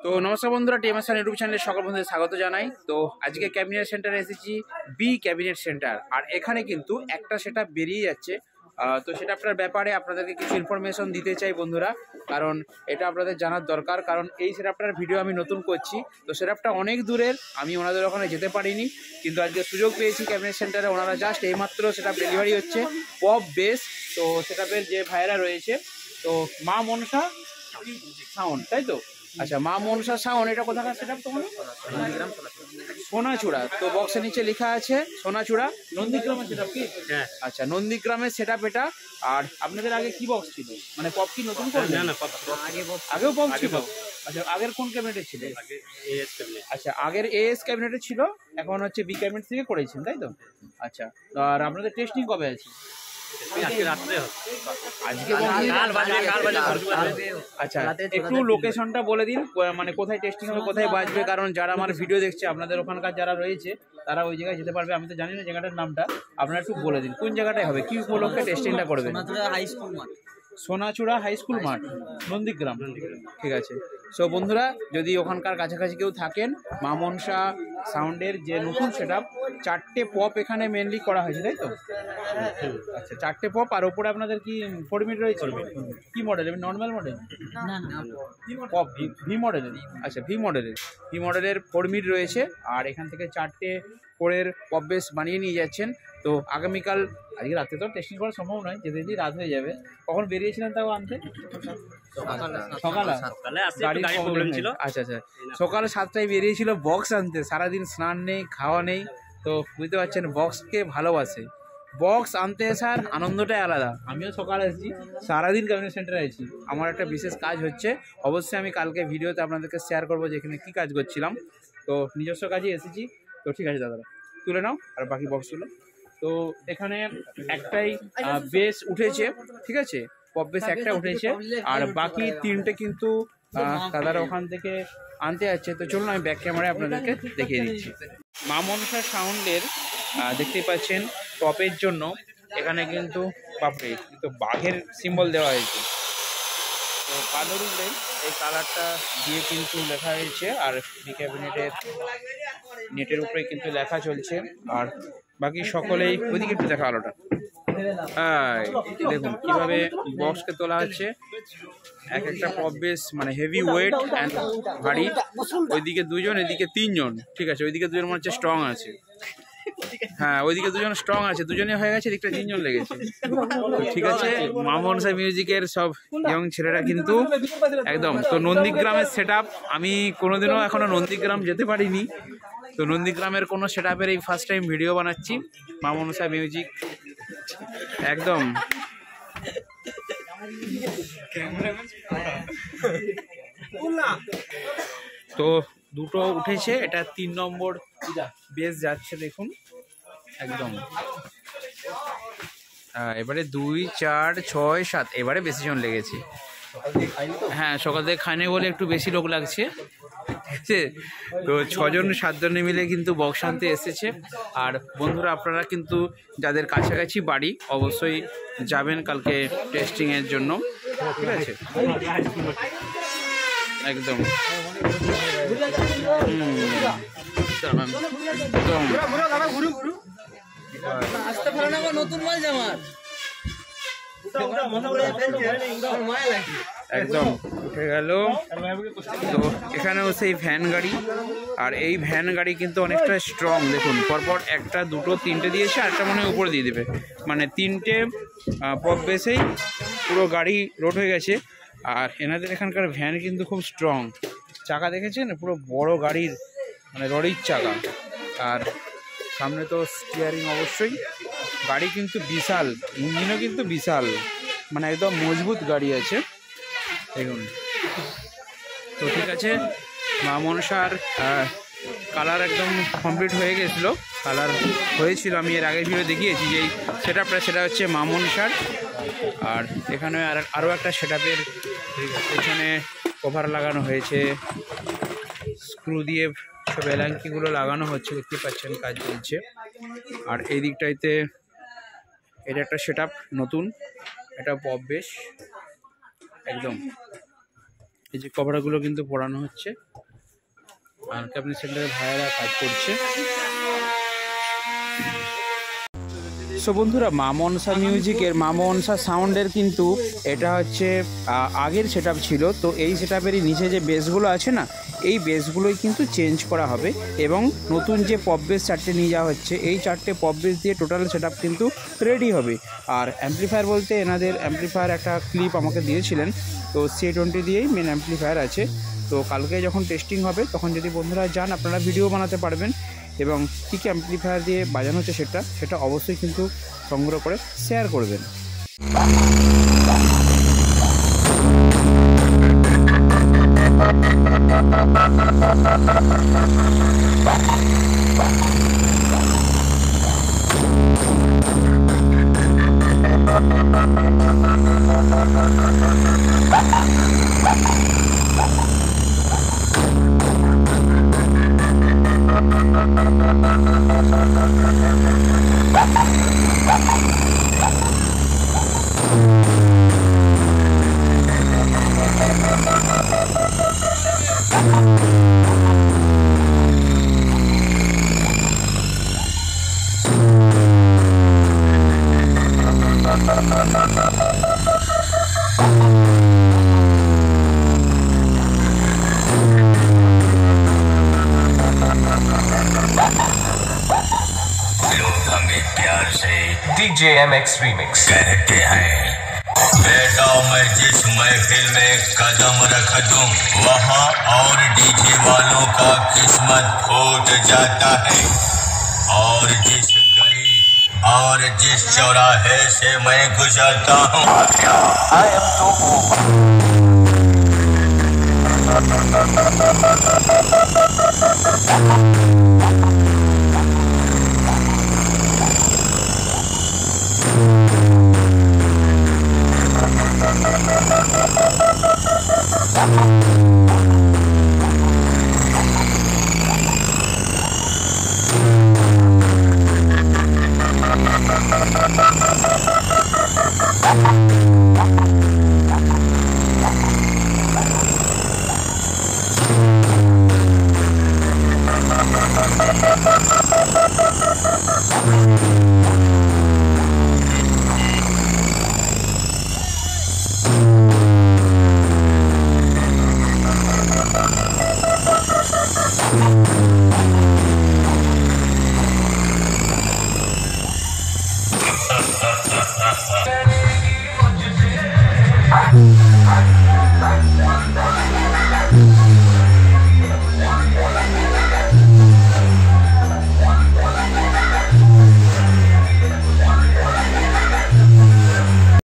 তো নমস্কার বন্ধুরা, টিএমএস ইউটিউব চ্যানেলে সকল বন্ধুদের স্বাগত জানাই। তো আজকে ক্যাবিনেট সেন্টারে এসেছি, বি ক্যাবিনেট সেন্টার। আর এখানে কিন্তু একটা সেটআপ বেরিয়ে যাচ্ছে। তো সেটআপটার ব্যাপারে আপনাদেরকে কিছু ইনফরমেশন দিতে চাই বন্ধুরা, কারণ এটা আপনাদের জানার দরকার। কারণ এই সেটআপটার ভিডিও আমি নতুন করছি, তো সেটআপটা অনেক দূরের, আমি ওনাদের ওখানে যেতে পারিনি, কিন্তু আজকে সুযোগ পেয়েছি ক্যাবিনেট সেন্টারে। ওনারা জাস্ট এইমাত্র সেটআপ ডেলিভারি হচ্ছে, পপ বেস। তো সেটআপের যে ভাইরা রয়েছে, তো মা মনসা সাউন্ড, তাই তো? আচ্ছা, মা মনসা সাউন্ড, এটা কোথাকার সেটআপ তোমার? সোনাচূড়া। তো বক্সের নিচে লেখা আছে সোনাচূড়া, নন্দীগ্রামের সেটআপ কি? হ্যাঁ। আচ্ছা, নন্দীগ্রামের সেটআপ এটা। আর আপনাদের আগে কি বক্স ছিল, মানে পপ কি নতুন করে? না, আগেও পপ ছিল। আচ্ছা, আগের কোন ক্যাবিনেটে ছিল? আচ্ছা, আগের এএস ক্যাবিনেটে ছিল, এখন হচ্ছে বি ক্যাবিনেট থেকে করেছেন, তাই তো? আচ্ছা, আর আপনাদের টেস্টিং কবে আছে? আচ্ছা, একটু লোকেশনটা বলে দিন, মানে কোথায় টেস্টিং হবে, কোথায় বাজবে, কারণ যারা আমার ভিডিও দেখছে আপনাদের ওখানকার যারা রয়েছে তারা ওই জায়গায় যেতে পারবে। আমি তো জানি না জায়গাটার নামটা, আপনারা একটু বলে দিন কোন জায়গাটায় হবে, কি উপলক্ষে টেস্টিংটা করবেন? সোনাচূড়া হাই স্কুল মাঠ, নন্দীগ্রাম। ঠিক আছে। সো বন্ধুরা, যদি ওখানকার কাছাকাছি কেউ থাকেন, মা মনসা সাউন্ডের যে নতুন সেটআপ, 4টে পপ এখানে মেনলি করা হয়েছে, তাই তো? আচ্ছা, 4টে পপ, আর ওপরে আপনাদের কি 4 মিনিট রয়েছে? কি model? Normal model? Pop V মডেলের। আচ্ছা, ভি মডেলের 4 মিনিট রয়েছে। আর এখান থেকে 4টে কোরের পপ বেস বানিয়ে নিয়ে যাচ্ছেন। তো আগামীকাল, আজকে রাতে তো টেস্টিং করা সম্ভব নয়, যেতে যেতেই রাত হয়ে যাবে। কখন বেরিয়েছিলেন তাও আনতে? সকালে আচ্ছা, সকালে 7টায় বেরিয়েছিল বক্স আনতে। সারাদিন স্নান নেই, খাওয়া নেই, তো বুঝতে পারছেন বক্সকে ভালোবাসে। বক্স আনতে আসার আনন্দটাই আলাদা। আমিও সকালে এসেছি, সারাদিন ক্যাবিনেট সেন্টারে আছি, আমার একটা বিশেষ কাজ হচ্ছে। অবশ্যই আমি কালকে ভিডিওতে আপনাদেরকে শেয়ার করবো যে এখানে কী কাজ করছিলাম। তো নিজস্ব কাজে এসেছি। তো ঠিক আছে দাদারা, তুলে নাও আর বাকি বক্সগুলো। তো এখানে একটাই বেস উঠেছে, ঠিক আছে, পপ বেস একটা উঠেছে, আর বাকি 3টে কিন্তু দাদারা ওখান থেকে আনতে যাচ্ছে। তো চলুন আমি ব্যাক ক্যামেরায় আপনাদেরকে দেখিয়ে দিচ্ছি। মা মনসা সাউন্ডের দেখতেই পাচ্ছেন টপের জন্য এখানে কিন্তু বাপরে, কিন্তু বাঘের সিম্বল দেওয়া হয়েছে। তো কালোর উপরে এই কালারটা দিয়ে কিন্তু লেখা হয়েছে, আর বি ক্যাবিনেটের নেটের উপরে কিন্তু লেখা চলছে। আর বাকি সকলেই ওইদিকে একটু দেখা আলোটা। হ্যাঁ, দেখুন কিভাবে বক্সকে তোলা হচ্ছে। এক একটা পপ বেস মানে হেভি ওয়েট অ্যান্ড ভারী। ওইদিকে 2জন, এদিকে 3জন। ঠিক আছে, ওইদিকে 2জন মনে হচ্ছে স্ট্রং আছে। হ্যাঁ, ওইদিকে 2জন স্ট্রং আছে, 2জনই হয়ে গেছে, এদিকটা 3জন লেগেছে। ঠিক আছে, মা মনসা মিউজিকের সব ইয়ং ছেলেরা কিন্তু একদম। তো নন্দীগ্রামের সেটআপ, আমি কোনোদিনও এখনো নন্দীগ্রাম যেতে পারিনি। তো নন্দীগ্রামের কোনো সেটআপের এই ফার্স্ট টাইম ভিডিও বানাচ্ছি। মা মনসা মিউজিক একদম। তো দুটো উঠেছে, এটা 3 নম্বর বেস যাচ্ছে, দেখুন একদম। এবারে 2, 4, 6, 7, এবারে বেশি জন লেগেছে। হ্যাঁ, সকাল থেকে খানে বলে একটু বেশি লোক লাগছে, ঠিক আছে। তো 6জন 7জনে মিলে কিন্তু বক্স আনতে এসেছে। আর বন্ধুরা, আপনারা কিন্তু যাদের কাছাকাছি বাড়ি অবশ্যই যাবেন কালকে টেস্টিংয়ের জন্য, ঠিক আছে। একদম একদম উঠে গেল। তো এখানেও সেই ভ্যান গাড়ি, আর এই ভ্যান গাড়ি কিন্তু অনেকটা স্ট্রং। দেখুন পরপর 1, 2, 3টে দিয়েছে, আরেকটা মনে হয় উপরে দিয়ে দেবে। মানে 3টে পপ বেসেই পুরো গাড়ি রোড হয়ে গেছে। আর এনাদের এখানকার ভ্যান কিন্তু খুব স্ট্রং। চাকা দেখেছেন, পুরো বড় গাড়ির মানে লরির চাকা। আর সামনে তো স্টিয়ারিং অবশ্যই। গাড়ি কিন্তু বিশাল, ইঞ্জিনও কিন্তু বিশাল, মানে একদম মজবুত গাড়ি আছে, দেখুন। তো ঠিক আছে, মা মনসার কালার একদম কমপ্লিট হয়ে গেছিলো। কালার হয়েছিল, আমি এর আগের ভিডিও দেখিয়েছি যে সেটআপটা, সেটা হচ্ছে মা মনসার। আর এখানে আরও একটা সেটআপের পেছনে কভার লাগানো হয়েছে, স্ক্রু দিয়ে সব এলাঙ্কিগুলো লাগানো হচ্ছে, দেখতে পাচ্ছেন কাজ চলছে। আর এই দিকটাইতে এটা একটা সেটআপ নতুন, এটা পপ বেস একদম। এই যে কভারগুলো কিন্তু পড়ানো হচ্ছে আর ক্যাবিনেট সেন্টারে ভাইয়ারা কাজ করছে। সো বন্ধুরা, মা মনসা মিউজিকের মা মনসা সাউন্ডের কিন্তু এটা হচ্ছে আগের সেটআপ ছিল। তো এই সেটআপেরই নিচে যে বেসগুলো আছে না, এই বেসগুলোই কিন্তু চেঞ্জ করা হবে এবং নতুন যে পপ বেস 4টে নিয়ে যাওয়া হচ্ছে, এই 4টে পপ বেস দিয়ে টোটাল সেটআপ কিন্তু রেডি হবে। আর অ্যাম্পলিফায়ার বলতে এনাদের অ্যাম্পলিফায়ার একটা ক্লিপ আমাকে দিয়েছিলেন, তো C20 দিয়েই মেন অ্যাম্পলিফায়ার আছে। তো কালকে যখন টেস্টিং হবে তখন যদি বন্ধুরা যান, আপনারা ভিডিও বানাতে পারবেন এবং কী কী অ্যাম্পলিফায়ার দিয়ে বাজানো হচ্ছে সেটা অবশ্যই কিন্তু সংগ্রহ করে শেয়ার করবেন। DJ MX Remix कहते हैं, बेटा मैं जिस महफिल में कदम रख दूं वहां और डीजे वालों का किस्मत फूट जाता है। और जिस गली और जिस चौराहे से मैं गुजरता हूं, I am तो